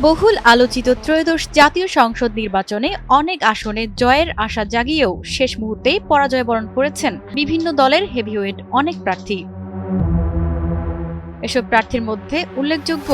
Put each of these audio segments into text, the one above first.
বহুল আলোচিত ত্রয়োদশ জাতীয় সংসদ নির্বাচনে অনেক আসনে জয়ের আশা জাগিয়েও শেষ মুহূর্তেই পরাজয় বরণ করেছেন বিভিন্ন দলের হেভিওয়েট অনেক প্রার্থী। এসব প্রার্থীর মধ্যে উল্লেখযোগ্য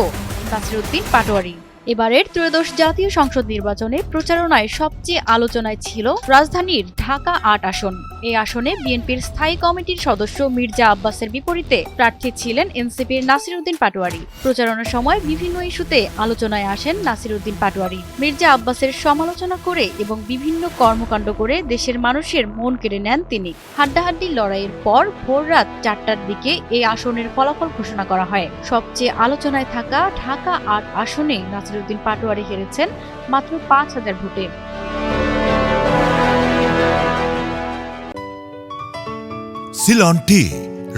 নাসিরউদ্দিন পাটোয়ারি। এবারের ত্রয়োদশ জাতীয় সংসদ নির্বাচনে প্রচারণায় সবচেয়ে আলোচনায় ছিল রাজধানীর ঢাকা ৮ আসন। এই আসনে বিএনপির স্থায়ী কমিটির সদস্য মির্জা আব্বাসের বিপরীতে প্রার্থী ছিলেন এনসিপির নাসিরউদ্দিন পাটোয়ারি। প্রচারণার সময় বিভিন্ন ইস্যুতে আলোচনায় আসেন নাসিরউদ্দিন পাটোয়ারি। মির্জা আব্বাসের সমালোচনা করে এবং বিভিন্ন কর্মকাণ্ড করে দেশের মানুষের মন কেড়ে নেন তিনি। হাড্ডাহাড্ডি লড়াইয়ের পর ভোররাত ৪টার দিকে এই আসনের ফলাফল ঘোষণা করা হয়। সবচেয়ে আলোচনায় থাকা ঢাকা ৮ আসনে নাসিরউদ্দিন পাটোয়ারি হেরেছেন মাত্র ৫,০০০ ভোটে। সিলন টি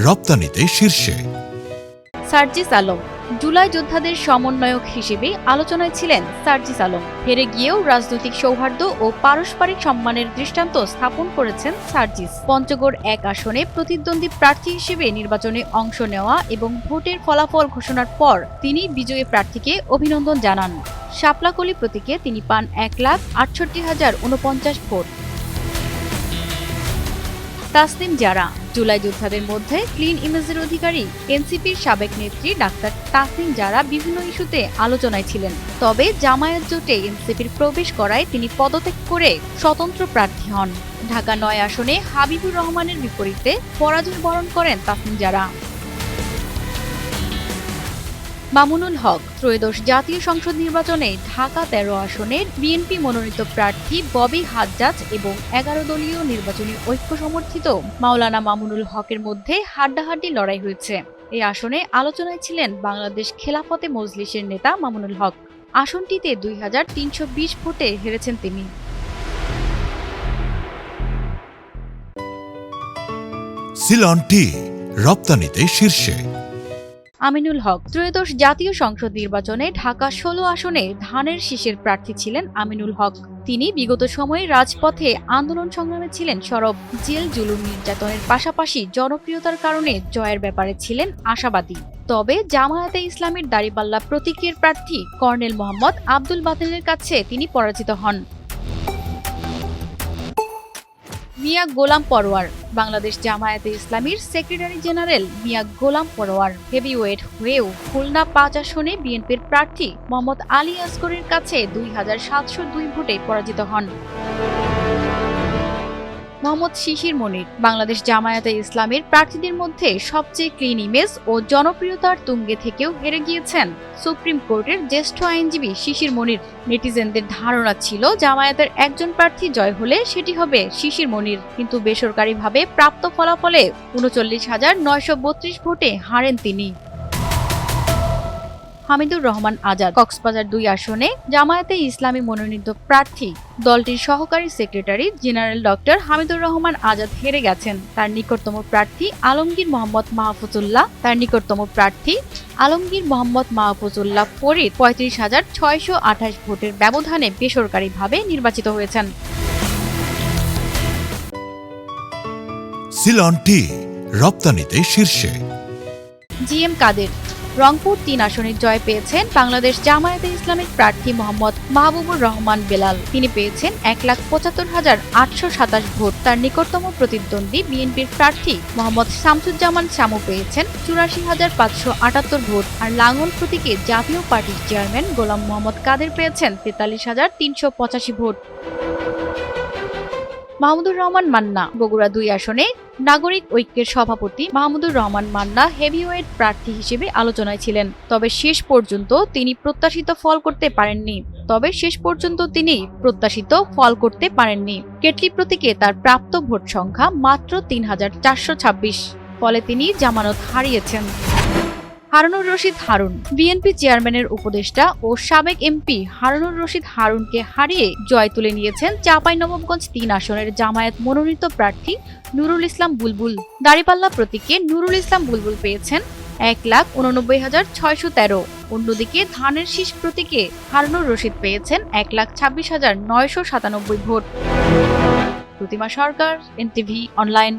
রপ্তানিতে শীর্ষে। সার্জিস আলম জুলাই যোদ্ধাদের সমন্বয়ক হিসেবে আলোচনায় ছিলেন সার্জিস আলম। হেরে গিয়েও রাজনৈতিক সৌহার্দ্য ও পারস্পরিক সম্মানের দৃষ্টান্ত স্থাপন করেছেন সার্জিস। পঞ্চগড় ১ আসনে প্রতিদ্বন্দ্বী প্রার্থী হিসেবে নির্বাচনে অংশ নেওয়া এবং ভোটের ফলাফল ঘোষণার পর তিনি বিজয়ী প্রার্থীকে অভিনন্দন জানান। শাপলাকলি প্রতীকে তিনি পান ১,৬৮,০৪৯ ভোট। তাসনিম জারা জুলাই যোদ্ধাদের মধ্যে ক্লিন ইমেজের অধিকারী এনসিপির সাবেক নেত্রী ডাক্তার তাসনিম জারা বিভিন্ন ইস্যুতে আলোচনায় ছিলেন। তবে জামায়াত জোটে এনসিপির প্রবেশ করায় তিনি পদত্যাগ করে স্বতন্ত্র প্রার্থী হন। ঢাকা ৯ আসনে হাবিবুর রহমানের বিপরীতে পরাজয় বরণ করেন তাসনিম জারা। মামুনুল হক ত্রয়োদশ জাতীয় সংসদ নির্বাচনে ঢাকা ১৩ আসনের বিএনপি মনোনীত প্রার্থী ববি হাজ্জাজ এবং ১১ দলীয় নির্বাচনী ঐক্য সমর্থিত মাওলানা মামুনুল হকের মধ্যে হাড্ডাহাড্ডি লড়াই হয়েছে। এই আসনে আলোচনায় ছিলেন বাংলাদেশ খেলাফতে মজলিসের নেতা মামুনুল হক। আসনটিতে ২,৩২০ ভোটে হেরেছেন তিনি। সিলন টি রপ্তানিতে শীর্ষে। আমিনুল হক ত্রয়োদশ জাতীয় সংসদ নির্বাচনে ঢাকা ১৬ আসনে ধানের শীষের প্রার্থী ছিলেন আমিনুল হক। তিনি বিগত সময়ে রাজপথে আন্দোলন সংগ্রামে ছিলেন সরব। জেল জুলুম নির্যাতনের পাশাপাশি জনপ্রিয়তার কারণে জয়ের ব্যাপারে ছিলেন আশাবাদী। তবে জামায়াতে ইসলামীর দাঁড়িপাল্লা প্রতীকের প্রার্থী কর্নেল মোহাম্মদ আব্দুল বাতেনের কাছে তিনি পরাজিত হন। মিয়া গোলাম পরোয়ার বাংলাদেশ জামায়াতে ইসলামীর সেক্রেটারি জেনারেল মিয়া গোলাম পরোয়ার হেভিওয়েট হয়েও খুলনা ৫ আসনে বিএনপির প্রার্থী মোহাম্মদ আলী আসগরের কাছে ২,৭০২ ভোটে পরাজিত হন। মোহাম্মদ শিশির মনির বাংলাদেশ জামায়াতে ইসলামীর প্রার্থীদের মধ্যে সবচেয়ে ক্লিন ইমেজ ও জনপ্রিয়তার তুঙ্গে থেকেও হেরে গিয়েছেন সুপ্রিম কোর্টের জ্যেষ্ঠ আইনজীবী শিশির মনির। নেটিজেনদের ধারণা ছিল জামায়াতের একজন প্রার্থী জয় হলে সেটি হবে শিশির মনির, কিন্তু বেসরকারিভাবে প্রাপ্ত ফলাফলে ৩৯,৯৩২ ভোটে হারেন তিনি। হামিদুর রহমান আজাদ কক্সবাজার ২ আসনে জামায়াতে ইসলামী মনোনীত প্রার্থী দলটির সহকারী secretary general doctor Hamidur Rahman Azad হেরে গেছেন। তার নিকটতম প্রার্থী আলমগীর মোহাম্মদ মাহফুজুল্লাহ ফরিদ ৩৫,৬২৮ ভোটের ব্যবধানে বেসরকারিভাবে নির্বাচিত হয়েছেন। সিলন টি রপ্তানিতে শীর্ষে। জিএম কাদের রংপুর ৩ আসনে জয় পেয়েছেন বাংলাদেশ জামায়াতে ইসলামের প্রার্থী মোহাম্মদ মাহবুবুর রহমান বেলাল। তিনি পেয়েছেন ১,৭৫,৮২৭ ভোট। তার নিকটতম প্রতিদ্বন্দ্বী বিএনপির প্রার্থী মোহাম্মদ শামসুজ্জামান শামু পেয়েছেন ৮৪,৫৭৮ ভোট। আর লাঙ্গল প্রতীকে জাতীয় পার্টির চেয়ারম্যান গোলাম মোহাম্মদ কাদের পেয়েছেন ৪৩,৩৮৫ ভোট। মাহমুদুর রহমান মান্না বগুড়া ২ আসনে নাগরিক ঐক্যের সভাপতি মাহমুদুর রহমান মান্না হেভিওয়েট প্রার্থী হিসেবে আলোচনায় ছিলেন। তবে শেষ পর্যন্ত তিনি প্রত্যাশিত ফল করতে পারেননি। কেটলি প্রতীকে তার প্রাপ্ত ভোট সংখ্যা মাত্র ৩,৪২৬, ফলে তিনি জামানত হারিয়েছেন। হারুনুর রশিদ হারুন বিএনপি চেয়ারম্যানের উপদেষ্টা ও সাবেক এমপি হারুনুর রশিদ হারুনকে হারিয়ে জয় তুলে নিয়েছেন চাঁপাইনবাবগঞ্জ ৩ আসনের জামায়াত মনোনীত প্রার্থী নুরুল ইসলাম বুলবুল। দাঁড়িপাল্লা প্রতীকে নুরুল ইসলাম বুলবুল পেয়েছেন ১,৮৯,৬১৩। অন্যদিকে ধানের শীষ প্রতীকে হারুনুর রশিদ পেয়েছেন ১,২৬,৯৯৭ ভোট। প্রতিমা সরকার, এনটিভি অনলাইন।